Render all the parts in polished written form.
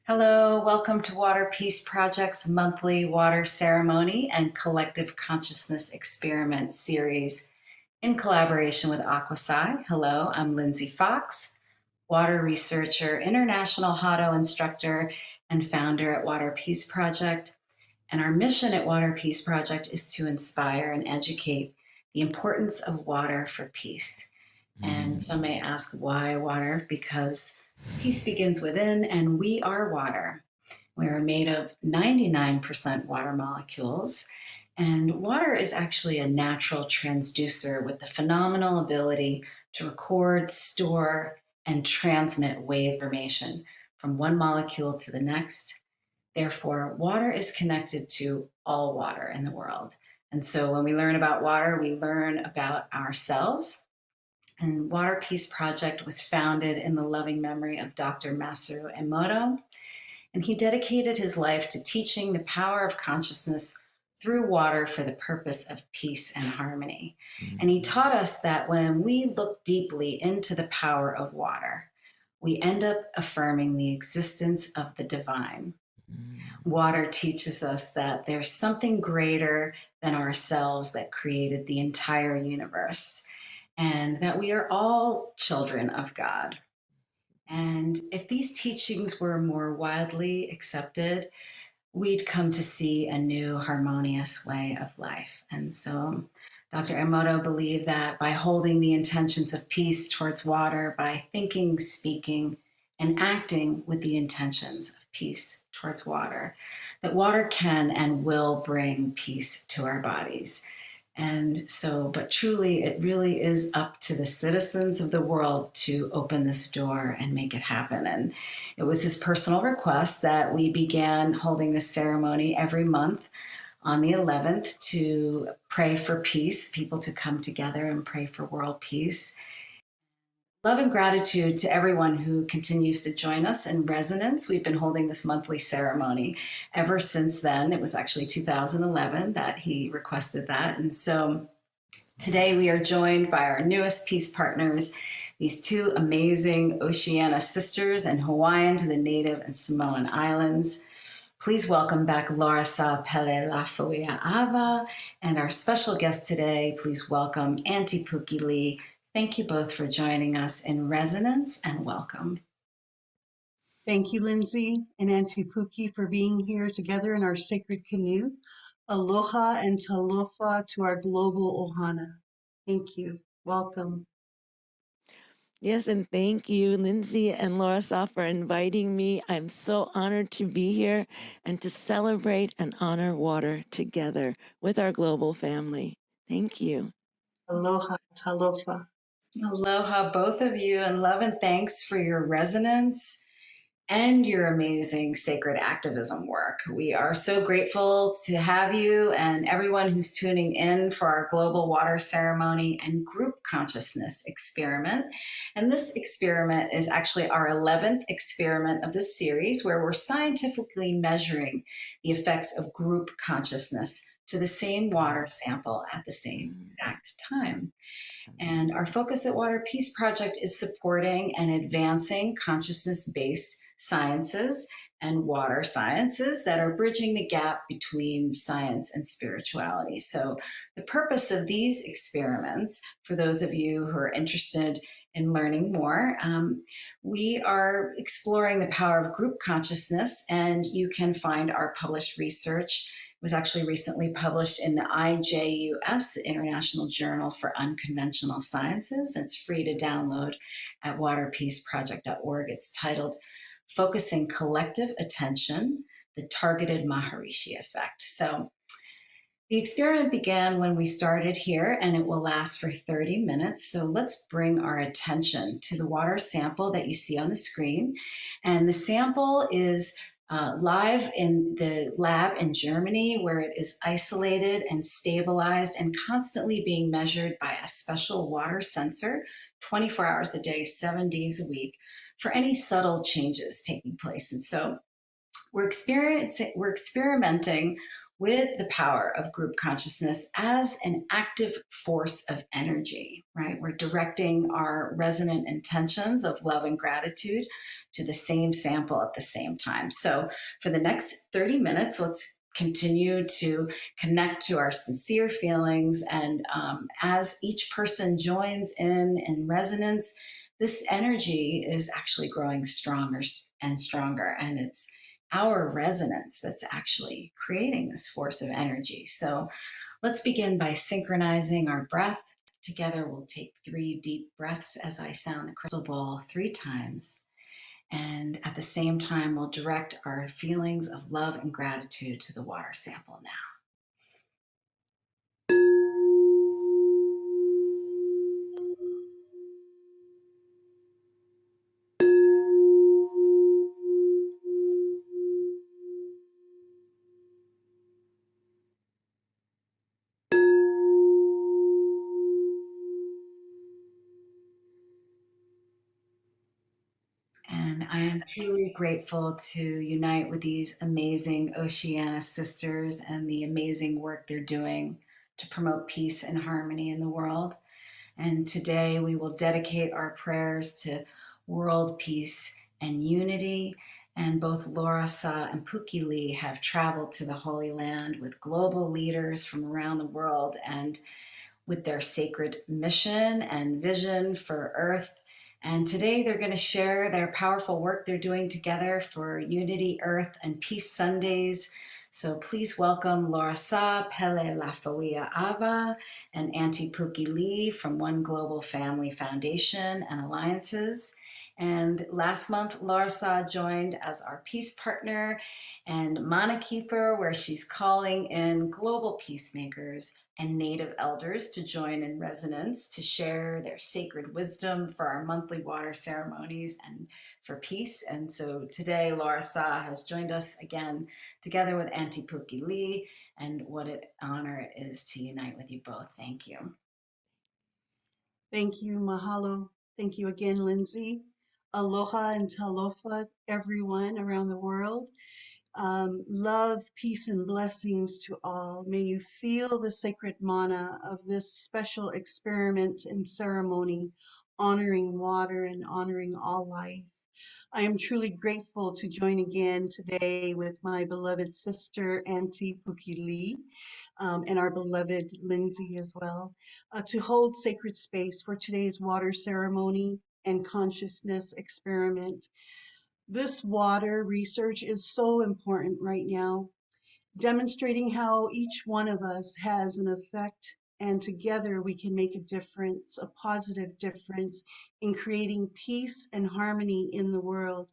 Hello, welcome to Water Peace Project's monthly water ceremony and collective consciousness experiment series in collaboration with Aquasci. Hello, I'm Lindsay Fox, water researcher, international Hado instructor, and founder at Water Peace Project. And our mission at Water Peace Project is to inspire and educate the importance of water for peace. And some may ask, why water? Because peace begins within, and we are water. We are made of 99% water molecules, and water is actually a natural transducer with the phenomenal ability to record, store, and transmit wave information from one molecule to the next. Therefore, water is connected to all water in the world. And so when we learn about water, we learn about ourselves. And Water Peace Project was founded in the loving memory of Dr. Masaru Emoto, and he dedicated his life to teaching the power of consciousness through water for the purpose of peace and harmony. And he taught us that when we look deeply into the power of water, we end up affirming the existence of the divine. Water teaches us that there's something greater than ourselves that created the entire universe, and that we are all children of God. And if these teachings were more widely accepted, we'd come to see a new harmonious way of life. And so Dr. Emoto believed that by holding the intentions of peace towards water, by thinking, speaking, and acting with the intentions of peace towards water, that water can and will bring peace to our bodies. And so, but truly, it really is up to the citizens of the world to open this door and make it happen. And it was his personal request that we began holding this ceremony every month on the 11th to pray for peace, people to come together and pray for world peace. Love and gratitude to everyone who continues to join us in Resonance. We've been holding this monthly ceremony ever since then. It was actually 2011 that he requested that. And so today we are joined by our newest peace partners, these two amazing Oceania sisters and Hawaiian to the Native and Samoan Islands. Please welcome back Laura Sa Pele Lafoia Ava, and our special guest today, please welcome Aunty Pooki Lee. Thank you both for joining us in Resonance, and welcome. Thank you, Lindsay and Aunty Pooki, for being here together in our sacred canoe. Aloha and talofa to our global ohana. Thank you. Welcome. Yes, and thank you, Lindsay and Laura Sa, for inviting me. I'm so honored to be here and to celebrate and honor water together with our global family. Thank you. Aloha, talofa. Aloha, both of you, and love and thanks for your resonance and your amazing sacred activism work. We are so grateful to have you and everyone who's tuning in for our global water ceremony and group consciousness experiment. And this experiment is actually our 11th experiment of this series, where we're scientifically measuring the effects of group consciousness to the same water sample at the same exact time. And our focus at Water Peace Project is supporting and advancing consciousness-based sciences and water sciences that are bridging the gap between science and spirituality. So the purpose of these experiments, for those of you who are interested in learning more, we are exploring the power of group consciousness, and you can find our published research. It was actually recently published in the IJUS, the International Journal for Unconventional Sciences. It's free to download at waterpeaceproject.org. It's titled Focusing Collective Attention, the Targeted Maharishi Effect. So the experiment began when we started here, and it will last for 30 minutes. So let's bring our attention to the water sample that you see on the screen. And the sample is live in the lab in Germany, where it is isolated and stabilized and constantly being measured by a special water sensor 24 hours a day, 7 days a week, for any subtle changes taking place. And so we're experimenting with the power of group consciousness as an active force of energy, right? We're directing our resonant intentions of love and gratitude to the same sample at the same time. So for the next 30 minutes, let's continue to connect to our sincere feelings. And as each person joins in resonance, this energy is actually growing stronger and stronger. And it's our resonance that's actually creating this force of energy. So let's begin by synchronizing our breath. Together, we'll take 3 deep breaths as I sound the crystal ball 3 times. And at the same time, we'll direct our feelings of love and gratitude to the water sample now. And I am truly grateful to unite with these amazing Oceana sisters and the amazing work they're doing to promote peace and harmony in the world. And today we will dedicate our prayers to world peace and unity. And both Laura Sa and Pooki Lee have traveled to the Holy Land with global leaders from around the world and with their sacred mission and vision for Earth. And today they're going to share their powerful work they're doing together for Unity Earth and Peace Sundays. So please welcome Laura Sa, Pele Lafawia Ava, and Aunty Pooki Lee from One Global Family Foundation and Alliances. And last month, Laura Sa joined as our peace partner and Mana Keeper, where she's calling in global peacemakers and native elders to join in resonance to share their sacred wisdom for our monthly water ceremonies and for peace. And so today, Laura Sa has joined us again together with Aunty Pooki Lee, and what an honor it is to unite with you both. Thank you. Thank you, mahalo. Thank you again, Lindsay. Aloha and talofa, everyone around the world. Love, peace, and blessings to all. May you feel the sacred mana of this special experiment and ceremony, honoring water and honoring all life. I am truly grateful to join again today with my beloved sister, Aunty Pooki Lee, and our beloved Lindsay as well, to hold sacred space for today's water ceremony and consciousness experiment. This water research is so important right now, demonstrating how each one of us has an effect, and together we can make a difference, a positive difference in creating peace and harmony in the world.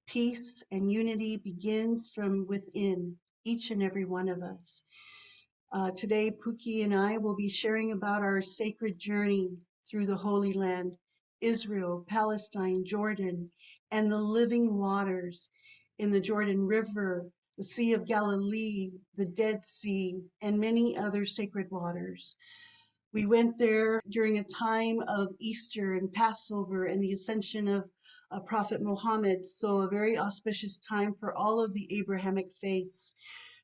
Peace and unity begins from within each and every one of us. Today, Pooki and I will be sharing about our sacred journey through the Holy Land, Israel, Palestine, Jordan, and the living waters in the Jordan River, the Sea of Galilee, the Dead Sea, and many other sacred waters. We went there during a time of Easter and Passover and the ascension of Prophet Muhammad, so a very auspicious time for all of the Abrahamic faiths.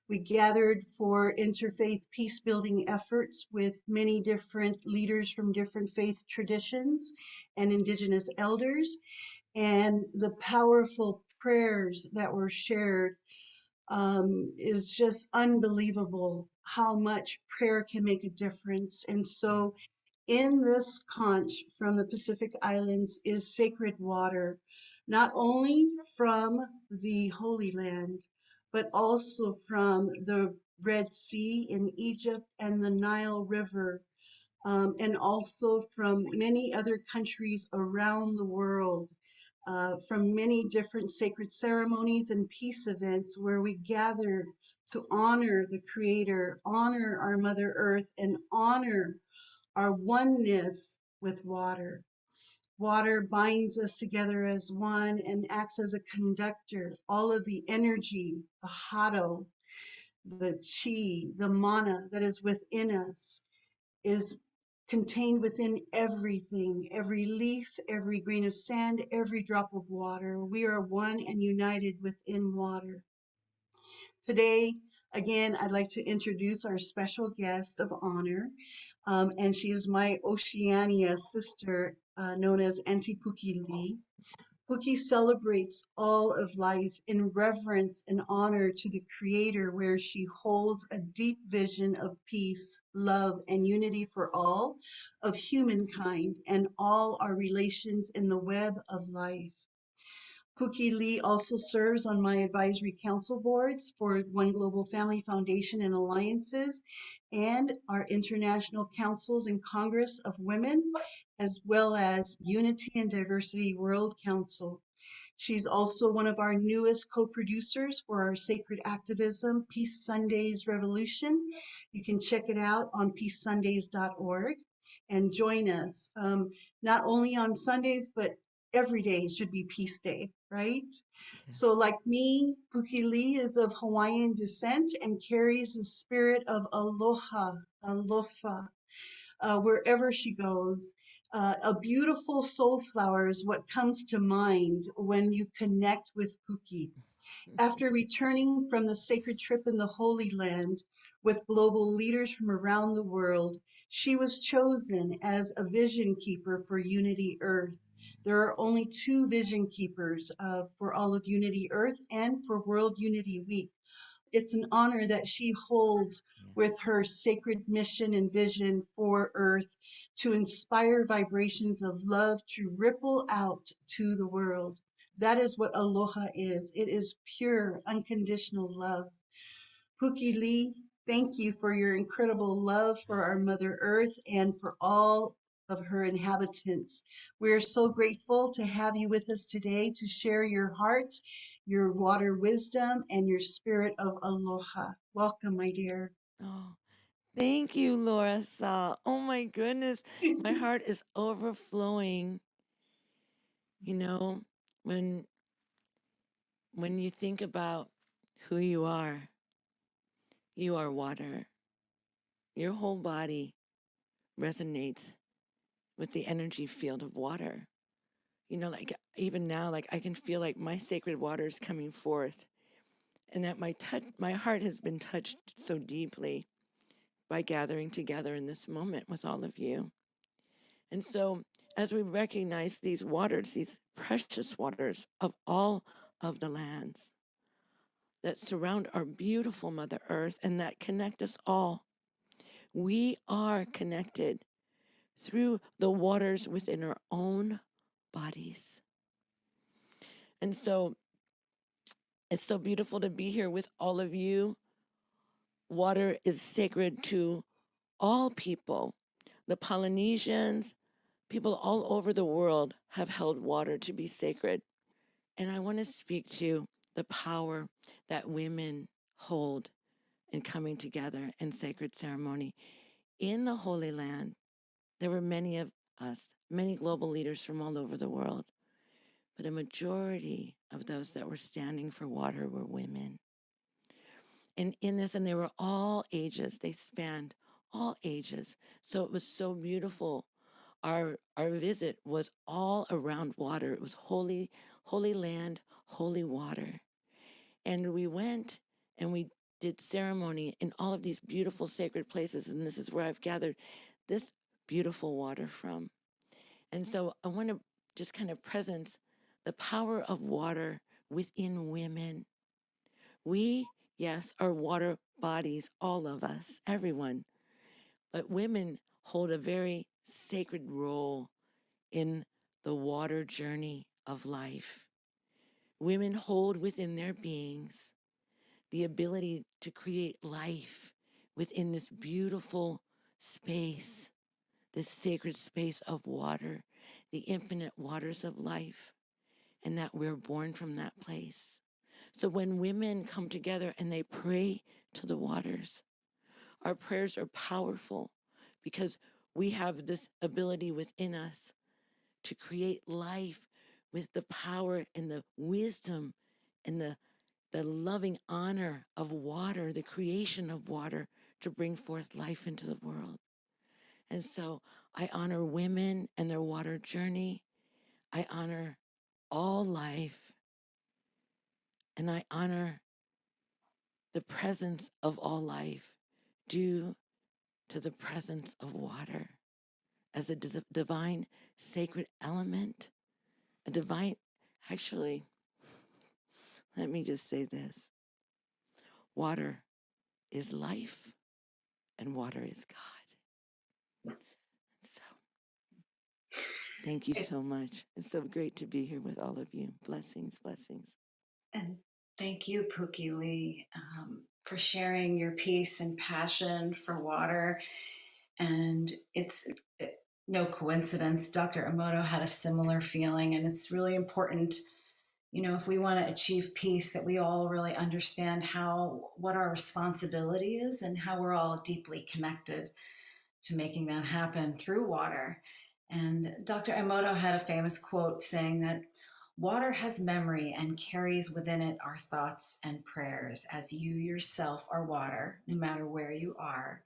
We gathered for interfaith peace building efforts with many different leaders from different faith traditions and indigenous elders, and the powerful prayers that were shared is just unbelievable how much prayer can make a difference. And so in this conch from the Pacific Islands is sacred water, not only from the Holy Land, but also from the Red Sea in Egypt and the Nile River, and also from many other countries around the world, from many different sacred ceremonies and peace events where we gather to honor the Creator, honor our Mother Earth, and honor our oneness with water. Water binds us together as one and acts as a conductor. All of the energy, the hado, the chi, the mana that is within us is contained within everything, every leaf, every grain of sand, every drop of water. We are one and united within water. Today, Again, I'd like to introduce our special guest of honor, and she is my Oceania sister, known as Aunty Pooki Lee. Pookie celebrates all of life in reverence and honor to the Creator, where she holds a deep vision of peace, love, and unity for all of humankind and all our relations in the web of life. Pookie Lee also serves on my advisory council boards for One Global Family Foundation and Alliances and our International Councils and Congress of Women, as well as Unity and Diversity World Council. She's also one of our newest co-producers for our sacred activism, Peace Sundays Revolution. You can check it out on peacesundays.org and join us. Not only on Sundays, but every day should be Peace Day, right? So Yes. like me, Pookie Lee is of Hawaiian descent and carries the spirit of aloha, wherever she goes. A beautiful soul flower is what comes to mind when you connect with Pookie. After returning from the sacred trip in the Holy Land with global leaders from around the world, she was chosen as a vision keeper for Unity Earth. There are only two vision keepers for all of Unity Earth and for World Unity Week. It's an honor that she holds Yes. with her sacred mission and vision for Earth to inspire vibrations of love to ripple out to the world. That is what aloha is. It is pure, unconditional love. Pookie Lee, thank you for your incredible love for our Mother Earth and for all of her inhabitants. We are so grateful to have you with us today to share your heart, your water wisdom, and your spirit of aloha. Welcome, my dear. Oh, thank you, Laura Saw. Oh my goodness. My heart is overflowing. You know, when when you think about who you are water. Your whole body resonates with the energy field of water. You know, like even now, like I can feel like my sacred water is coming forth and that my heart has been touched so deeply by gathering together in this moment with all of you. And so as we recognize these waters, these precious waters of all of the lands that surround our beautiful Mother Earth and that connect us all, we are connected through the waters within our own bodies. And so it's so beautiful to be here with all of you. Water is sacred to all people. The Polynesians, people all over the world have held water to be sacred. And I want to speak to the power that women hold in coming together in sacred ceremony. In the Holy Land, there were many of us, many global leaders from all over the world, but a majority of those that were standing for water were women. And in this, and they were all ages, they spanned all ages. So it was so beautiful. Our visit was all around water. It was holy, holy land, holy water. And we went and we did ceremony in all of these beautiful sacred places. And this is where I've gathered this beautiful water from. And so I want to just kind of presence the power of water within women. We, yes, are water bodies, all of us, everyone, but women hold a very sacred role in the water journey of life. Women hold within their beings the ability to create life within this beautiful space, this sacred space of water, the infinite waters of life, and that we're born from that place. So when women come together and they pray to the waters, our prayers are powerful because we have this ability within us to create life with the power and the wisdom and the loving honor of water, the creation of water to bring forth life into the world. And so I honor women and their water journey. I honor all life. And I honor the presence of all life due to the presence of water as a divine sacred element, a divine, actually, let me just say this. Water is life and water is God. So thank you so much. It's so great to be here with all of you. Blessings, blessings. And thank you, Pooki Lee, for sharing your peace and passion for water. And it's no coincidence, Dr. Emoto had a similar feeling. And it's really important, you know, if we want to achieve peace, that we all really understand what our responsibility is and how we're all deeply connected to making that happen through water. And Dr. Emoto had a famous quote saying that water has memory and carries within it our thoughts and prayers. As you yourself are water, no matter where you are,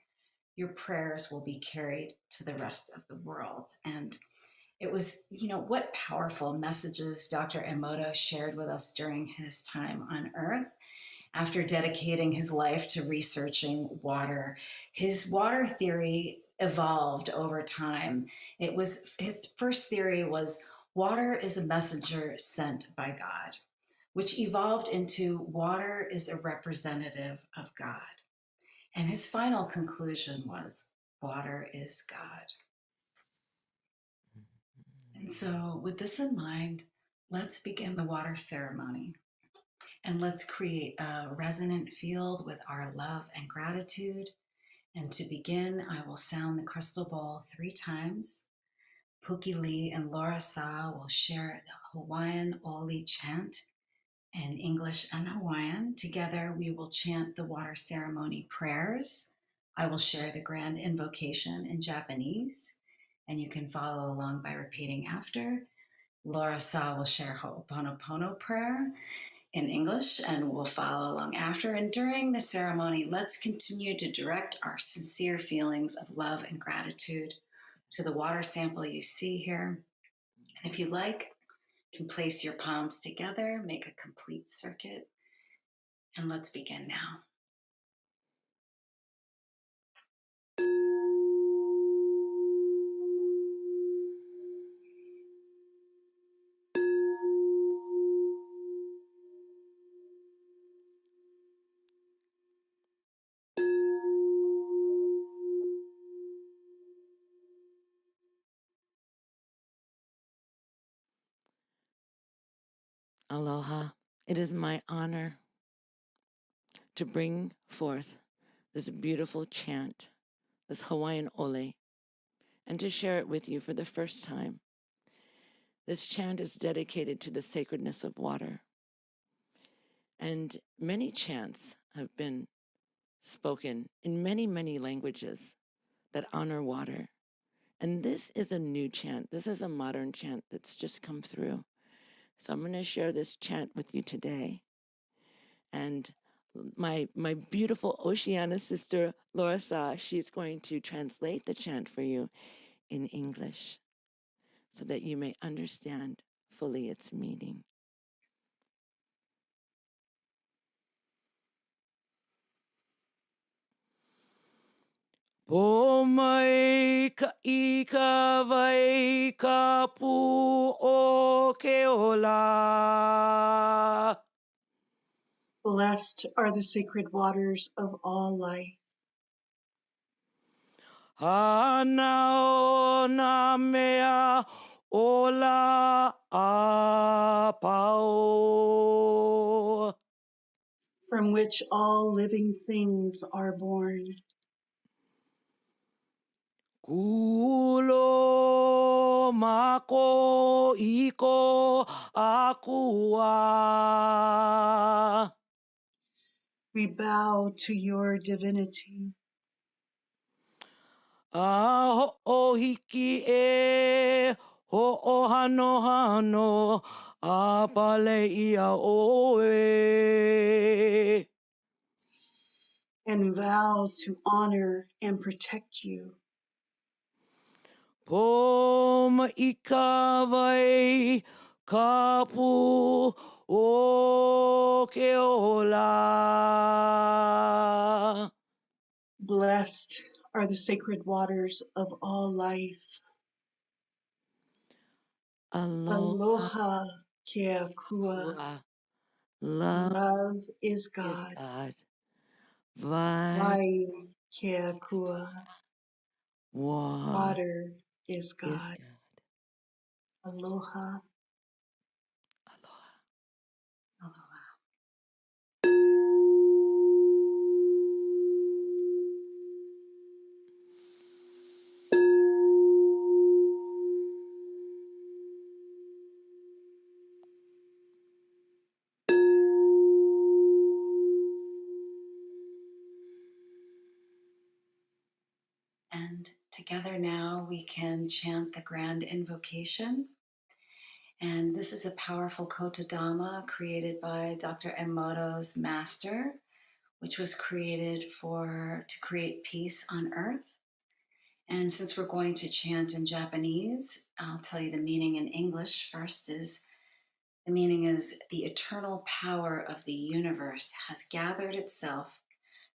your prayers will be carried to the rest of the world. And it was, you know, what powerful messages Dr. Emoto shared with us during his time on Earth. After dedicating his life to researching water, his water theory evolved over time. It was his first theory was water is a messenger sent by God, which evolved into water is a representative of God. And his final conclusion was water is God. And so, with this in mind, let's begin the water ceremony. And let's create a resonant field with our love and gratitude. And to begin, I will sound the crystal ball 3 times. Pooki Lee and Laura Sa will share the Hawaiian Oli chant in English and Hawaiian. Together, we will chant the water ceremony prayers. I will share the grand invocation in Japanese, and you can follow along by repeating after. Laura Sa will share Ho'oponopono prayer in English and we'll follow along after. And during the ceremony, let's continue to direct our sincere feelings of love and gratitude to the water sample you see here. And if you like, you can place your palms together, make a complete circuit, and let's begin now. Aloha. It is my honor to bring forth this beautiful chant, this Hawaiian Ole, and to share it with you for the first time. This chant is dedicated to the sacredness of water. And many chants have been spoken in many, many languages that honor water. And this is a new chant. This is a modern chant that's just come through. So I'm going to share this chant with you today. And my beautiful Oceana sister, Laura Sa, she's going to translate the chant for you in English so that you may understand fully its meaning. Po mai ka I ka vai ka pu o ke ola. Blessed are the sacred waters of all life. Hanao na mea ola a pao. From which all living things are born. Kulo mako iko akua. We bow to your divinity. A ho'ohiki e ho'ohanohano a pale ia oe. And vow to honor and protect you. Po ma'ika vai ka pu o ke ola. Blessed are the sacred waters of all life. Aloha. Aloha Keakua. Kua. Love Love is is God. God. Vai. Vai Keakua. Water Water is is God. God. Aloha. Aloha. Aloha. And together now we can chant the grand invocation. And this is a powerful kotodama created by Dr. Emoto's master, which was created to create peace on earth. And since we're going to chant in Japanese, I'll tell you the meaning in English first. The meaning is the eternal power of the universe has gathered itself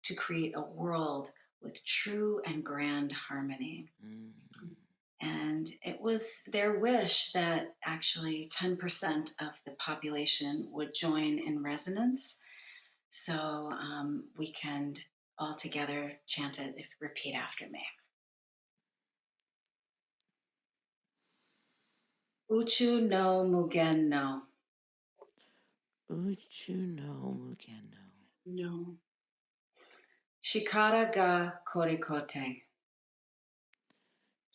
to create a world with true and grand harmony. Mm. And it was their wish that actually 10% of the population would join in resonance. So we can all together chant it, repeat after me. Uchu no mugen no. Uchu no mugen no. No. Shikara ga korikote.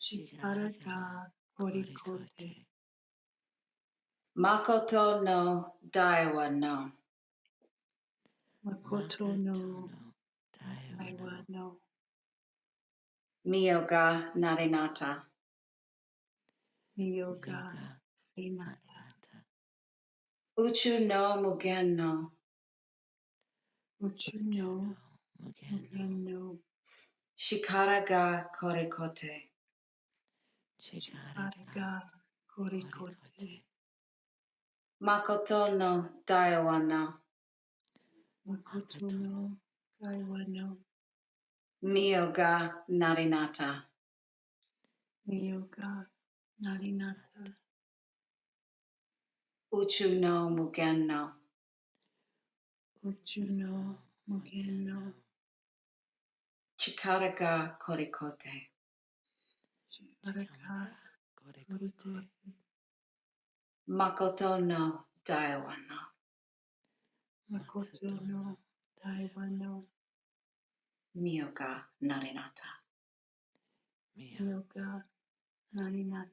Shikara ga korikote. Makoto no daiwa no. Makoto no Daiwa Aiwa no. no. Mio ga narinata. Miyoga Yoga. Rinata. Narinata. Uchu no mugen no. Uchu Uchu no no mugen no. Mugen no. Shikara ga korikote. Chikara Shikara ga ga korikote. korikote. Makoto no daiwa no. Makoto no Kaiwa no. Mio ga narinata. Miyoga Narinata. Uchu no mugen no. Uchu no Mugen no. Chikara ga korikote. Shikara ga korikote. Makoto no daiwa no. Makoto no Daiwa no. Mio ga narinata. Miyoga Narinata.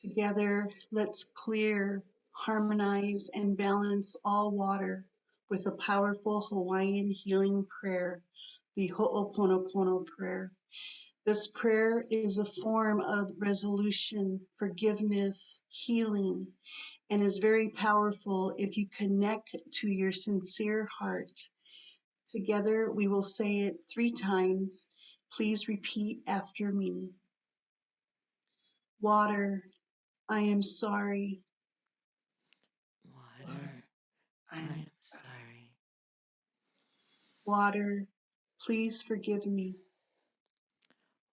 Together, let's clear, harmonize, and balance all water with a powerful Hawaiian healing prayer, the Ho'oponopono prayer. This prayer is a form of resolution, forgiveness, healing, and is very powerful if you connect to your sincere heart. Together, we will say it 3 times. Please repeat after me. Water, I am sorry. Water. I am sorry. Water, please forgive me.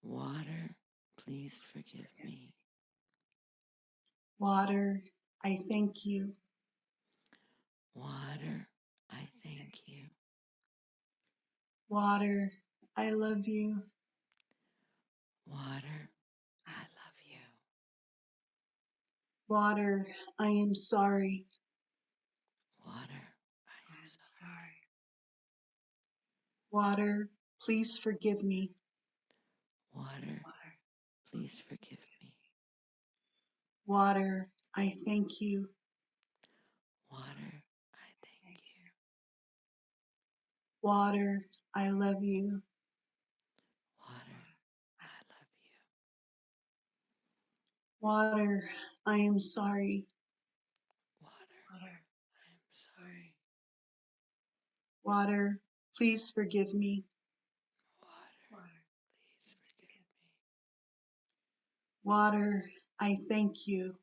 Water. Please forgive me. Water, I thank you. Water. I thank you. Water, I love you. Water. I love you. Water, I am sorry. Water. I am sorry. Water, please forgive me. Water. Please forgive me. Water, I thank you. Water. I thank you. Water, I love you. Water. I love you. Water, I am sorry. Water, I'm sorry. Water, please forgive me. Water, please forgive me. Water, I thank you.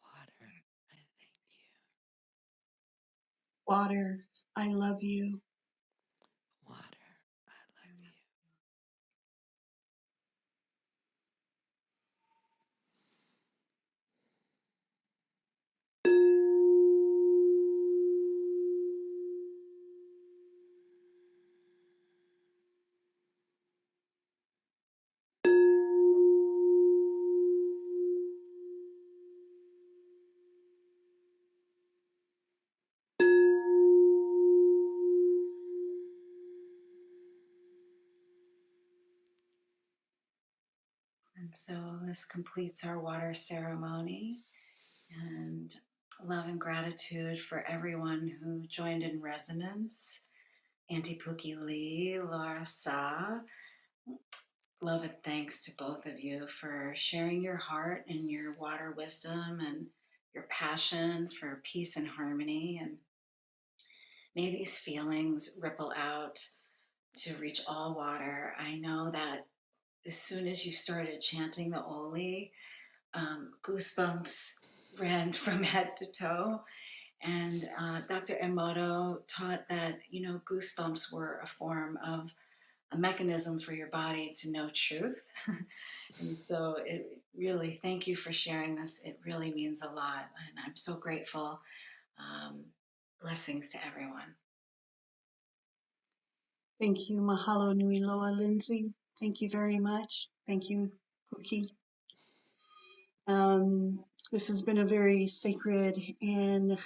Water, I thank you. Water, I love you. Water, I love you. And so this completes our water ceremony, and love and gratitude for everyone who joined in resonance. Aunty Pooki Lee, Laura Sa, love and thanks to both of you for sharing your heart and your water wisdom and your passion for peace and harmony. And may these feelings ripple out to reach all water. I know that as soon as you started chanting the Oli, goosebumps ran from head to toe. And Dr. Emoto taught that, goosebumps were a form of a mechanism for your body to know truth. And so it really, thank you for sharing this. It really means a lot. And I'm so grateful. Blessings to everyone. Thank you, Mahalo Nui Loa, Lindsay. Thank you very much. Thank you, Pooki. This has been a very sacred and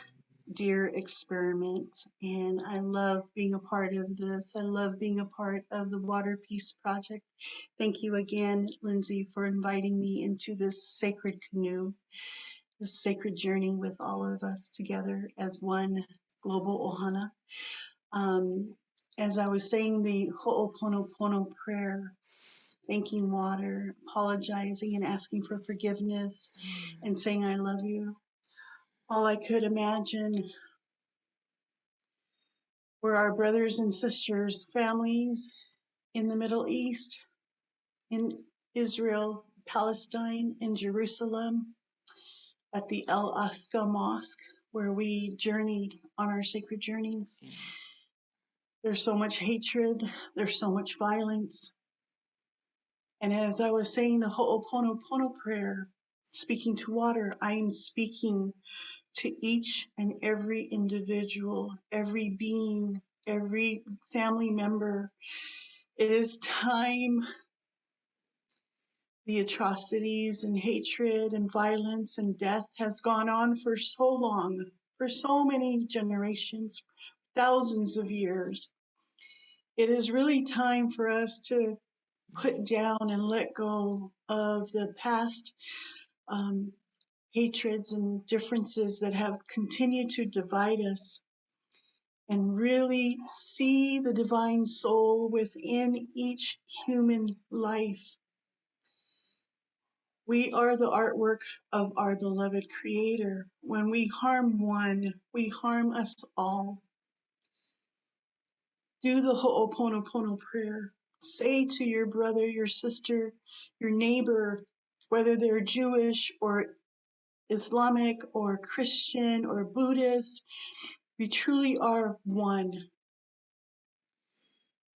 dear experiment, and I love being a part of this. I love being a part of the Water Peace Project. Thank you again, Lindsay, for inviting me into this sacred canoe, this sacred journey with all of us together as one global ohana. As I was saying the Ho'oponopono prayer, thanking water, apologizing and asking for forgiveness, and saying, I love you. All I could imagine were our brothers and sisters, families in the Middle East, in Israel, Palestine, in Jerusalem, at the El Aqsa Mosque, where we journeyed on our sacred journeys. Yeah. There's so much hatred, there's so much violence. And as I was saying the Ho'oponopono prayer, speaking to water, I am speaking to each and every individual, every being, every family member. It is time. The atrocities and hatred and violence and death has gone on for so long, for so many generations, thousands of years. It is really time for us to put down and let go of the past hatreds and differences that have continued to divide us, and really see the divine soul within each human life. We are the artwork of our beloved Creator. When we harm one, we harm us all. Do the Ho'oponopono prayer. Say to your brother, your sister, your neighbor, whether they're Jewish or Islamic or Christian or Buddhist, we truly are one.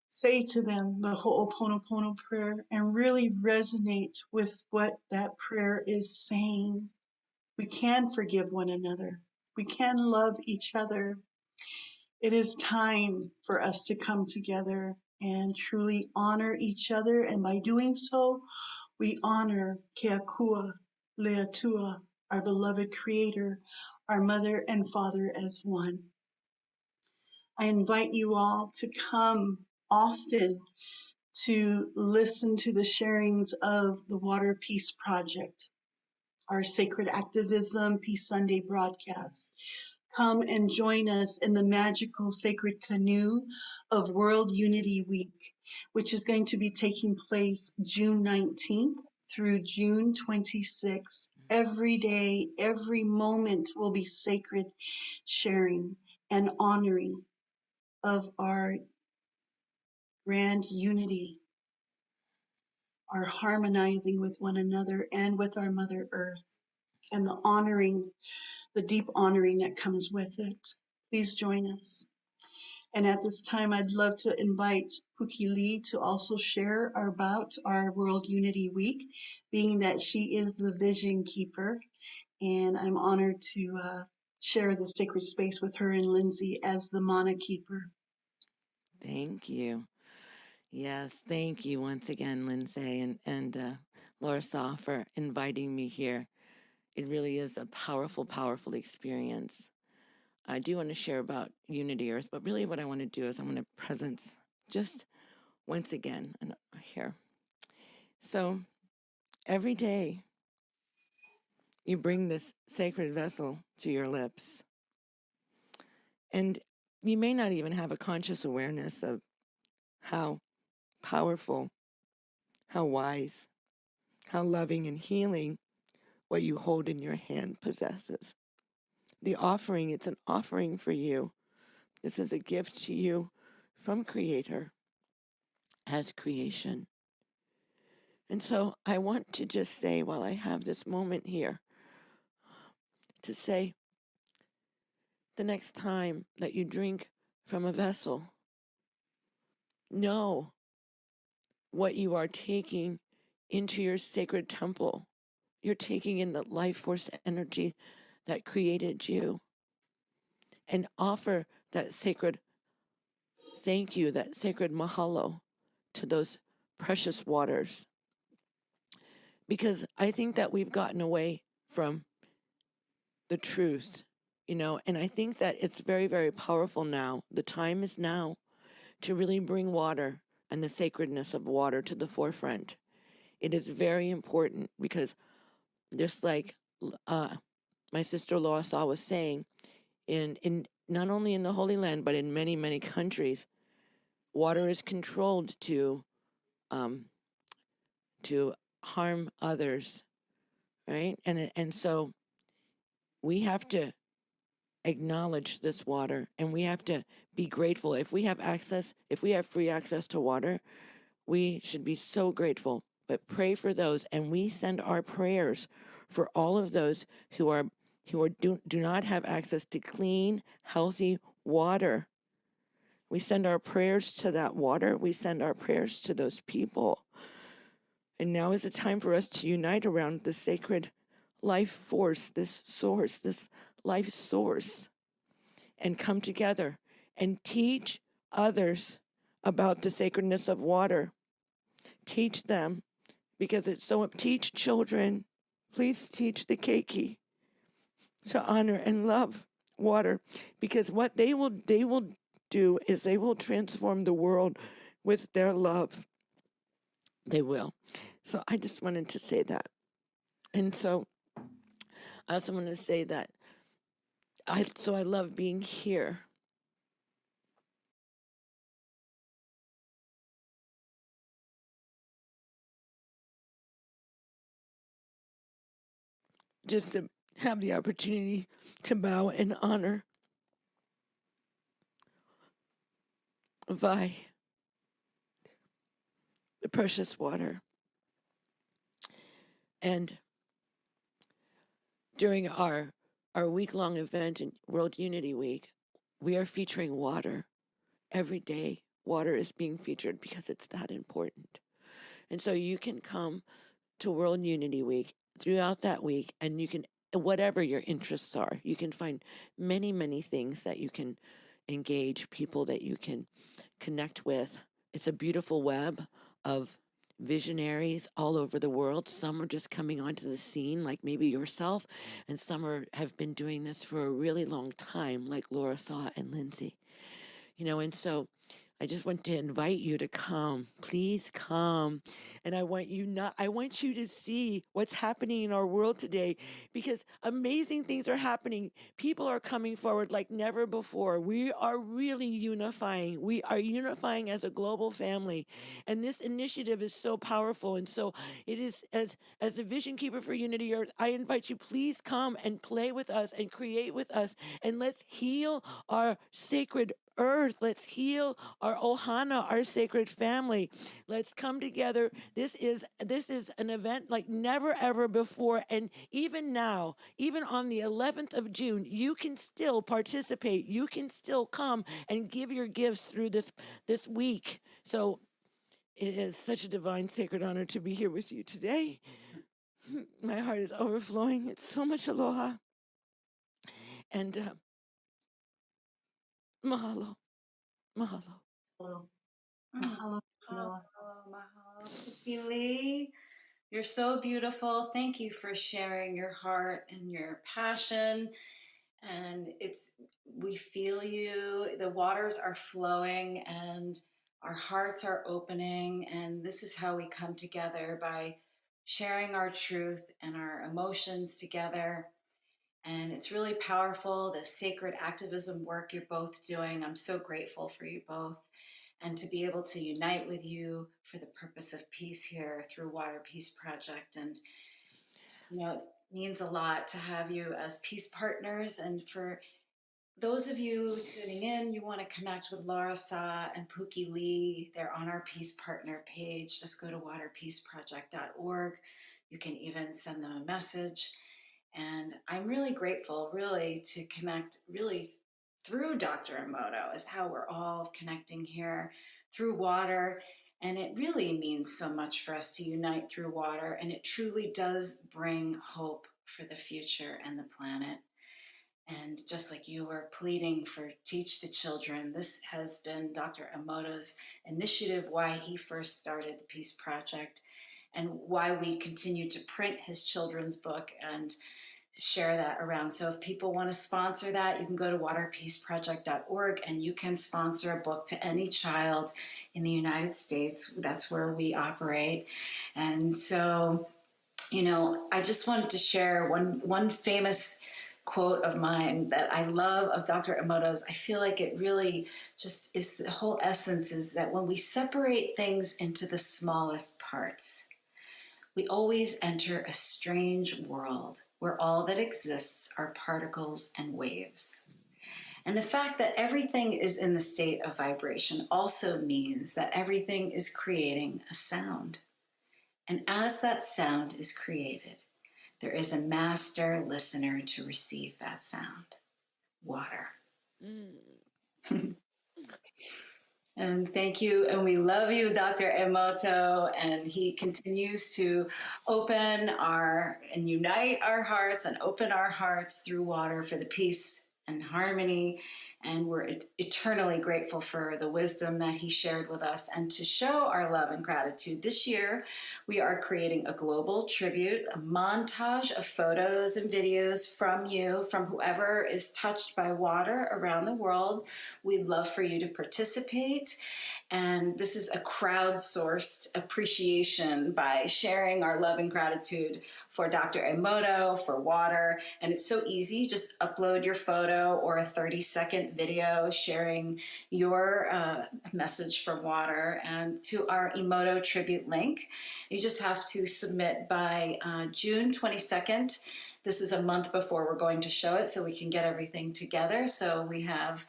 Say to them the Ho'oponopono prayer and really resonate with what that prayer is saying. We can forgive one another. We can love each other. It is time for us to come together and truly honor each other. And by doing so, we honor Keakua, Leatua, our beloved Creator, our Mother and Father as one. I invite you all to come often to listen to the sharings of the Water Peace Project, our Sacred Activism Peace Sunday broadcast. Come and join us in the magical sacred canoe of World Unity Week, which is going to be taking place June 19th through June 26. Every day, every moment will be sacred sharing and honoring of our grand unity, our harmonizing with one another and with our Mother Earth, and the honoring, the deep honoring that comes with it. Please join us. And at this time, I'd love to invite Pooki Lee to also share about our World Unity Week, being that she is the vision keeper. And I'm honored to share the sacred space with her and Lindsay as the mana keeper. Thank you. Yes, thank you once again, Lindsay and Laura Saw, for inviting me here. It really is a powerful, powerful experience. I do want to share about Unity Earth, but really what I want to do is I want to presence just once again here. So every day you bring this sacred vessel to your lips, and you may not even have a conscious awareness of how powerful, how wise, how loving and healing what you hold in your hand possesses. The offering, it's an offering for you. This is a gift to you from Creator as creation. And so I want to just say, while I have this moment here, to say the next time that you drink from a vessel, know what you are taking into your sacred temple. You're taking in the life force energy that created you, and offer that sacred thank you, that sacred mahalo to those precious waters. Because I think that we've gotten away from the truth, and I think that it's very, very powerful now. The time is now to really bring water and the sacredness of water to the forefront. It is very important because just like my sister Laura Saw was saying, in not only in the Holy Land, but in many, many countries, water is controlled to harm others, right? And so we have to acknowledge this water, and we have to be grateful. If we have free access to water, we should be so grateful. But pray for those, and we send our prayers for all of those who do not have access to clean, healthy water. We send our prayers to that water. We send our prayers to those people. And now is the time for us to unite around the sacred life force, this source, this life source, and come together and teach others about the sacredness of water. Teach them, because it's so, teach children, please teach the keiki to honor and love water, because what they will do is they will transform the world with their love. They will. So I just wanted to say that. And so I also want to say that I love being here. Just to have the opportunity to bow and honor by the precious water. And during our week-long event in World Unity Week, we are featuring water. Every day, water is being featured because it's that important. And so you can come to World Unity Week throughout that week, and you can, whatever your interests are, you can find many, many things that you can engage, people that you can connect with. It's a beautiful web of visionaries all over the world. Some are just coming onto the scene, like maybe yourself, and some have been doing this for a really long time, like Laura Saw and Lindsay. And so I just want to invite you to come. Please come. And I want you to see what's happening in our world today, because amazing things are happening. People are coming forward like never before. We are really unifying. We are unifying as a global family. And this initiative is so powerful. And so it is, as a vision keeper for Unity Earth, I invite you, please come and play with us and create with us, and let's heal our sacred earth. Let's heal our ohana, our sacred family. Let's come together. This is an event like never ever before. And even now, even on the 11th of June, you can still participate. You can still come and give your gifts through this week. So it is such a divine, sacred honor to be here with you today. My heart is overflowing. It's so much aloha. And mahalo. Mahalo. Hello. Mahalo, Mahalo. mahalo, Pooki Lee. You're so beautiful. Thank you for sharing your heart and your passion. And we feel you. The waters are flowing and our hearts are opening. And this is how we come together, by sharing our truth and our emotions together. And it's really powerful, the sacred activism work you're both doing. I'm so grateful for you both. And to be able to unite with you for the purpose of peace here through Water Peace Project. And, it means a lot to have you as peace partners. And for those of you tuning in, you want to connect with Laura Sa and Pooki Lee. They're on our Peace Partner page. Just go to waterpeaceproject.org. You can even send them a message. And I'm really grateful, really, to connect really through Dr. Emoto is how we're all connecting here through water. And it really means so much for us to unite through water. And it truly does bring hope for the future and the planet. And just like you were pleading for Teach the Children, this has been Dr. Emoto's initiative, why he first started the Peace Project, and why we continue to print his children's book and share that around. So if people want to sponsor that, you can go to waterpeaceproject.org and you can sponsor a book to any child in the United States. That's where we operate. And so, I just wanted to share one famous quote of mine that I love of Dr. Emoto's. I feel like it really just is, the whole essence is that when we separate things into the smallest parts, we always enter a strange world where all that exists are particles and waves. And the fact that everything is in the state of vibration also means that everything is creating a sound. And as that sound is created, there is a master listener to receive that sound: water. And thank you, and we love you, Dr. Emoto, and he continues to open and unite our hearts and open our hearts through water for the peace and harmony. And we're eternally grateful for the wisdom that he shared with us. And to show our love and gratitude, this year we are creating a global tribute, a montage of photos and videos from you, from whoever is touched by water around the world. We'd love for you to participate. And this is a crowdsourced appreciation by sharing our love and gratitude for Dr. Emoto, for water. And it's so easy. Just upload your photo or a 30-second video sharing your message from water and to our Emoto Tribute link. You just have to submit by June 22nd. This is a month before we're going to show it, so we can get everything together. So we have,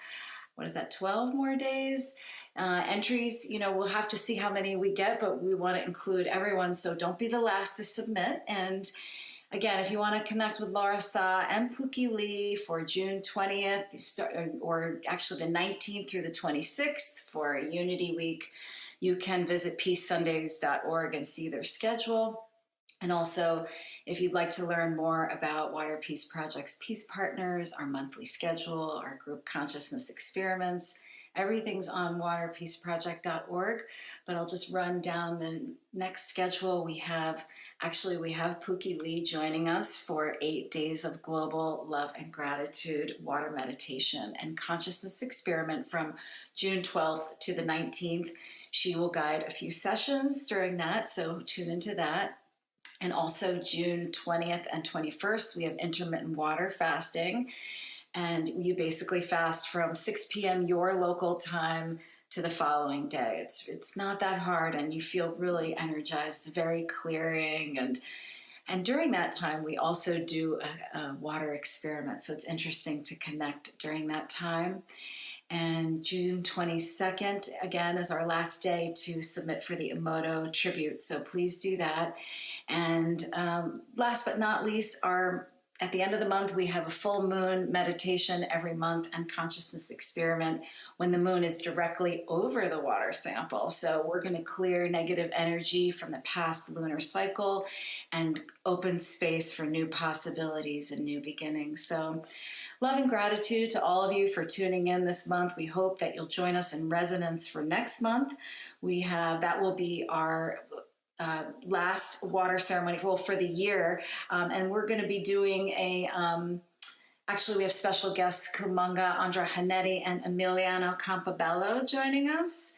12 more days? Entries, we'll have to see how many we get, but we want to include everyone, so don't be the last to submit. And again, if you want to connect with Laura Sa and Pooki Lee for June 20th, or actually the 19th through the 26th for Unity Week, you can visit peacesundays.org and see their schedule. And also, if you'd like to learn more about Water Peace Project's Peace Partners, our monthly schedule, our group consciousness experiments, Everything's on waterpeaceproject.org, but I'll just run down the next schedule. We have Pooki Lee joining us for 8 days of global love and gratitude, water meditation, and consciousness experiment from June 12th to the 19th. She will guide a few sessions during that, so tune into that. And also June 20th and 21st, we have intermittent water fasting. And you basically fast from 6 p.m. your local time to the following day. It's not that hard, and you feel really energized. It's very clearing, and during that time we also do a water experiment. So it's interesting to connect during that time. And June 22nd, again, is our last day to submit for the Emoto Tribute. So please do that. And last but not least, at the end of the month, we have a full moon meditation every month and consciousness experiment when the moon is directly over the water sample. So we're going to clear negative energy from the past lunar cycle and open space for new possibilities and new beginnings. So love and gratitude to all of you for tuning in this month. We hope that you'll join us in resonance for next month. That will be our last water ceremony for the year, and we're going to be doing actually we have special guests Kumunga Andra Hanetti and Emiliano Campobello joining us.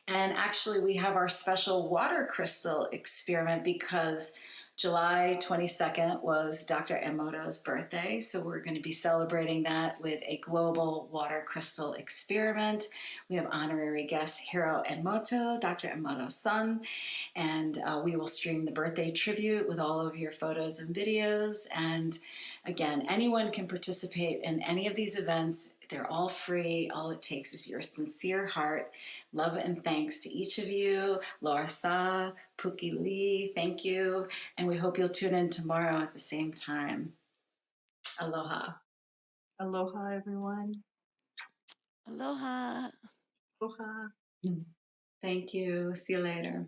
And actually we have our special water crystal experiment because July 22nd was Dr. Emoto's birthday, so we're going to be celebrating that with a global water crystal experiment. We have honorary guest Hiro Emoto, Dr. Emoto's son, and we will stream the birthday tribute with all of your photos and videos. And again, anyone can participate in any of these events. They're all free. All it takes is your sincere heart. Love and thanks to each of you. Laura Sa, Pooki Lee, thank you. And we hope you'll tune in tomorrow at the same time. Aloha. Aloha, everyone. Aloha. Aloha. Thank you. See you later.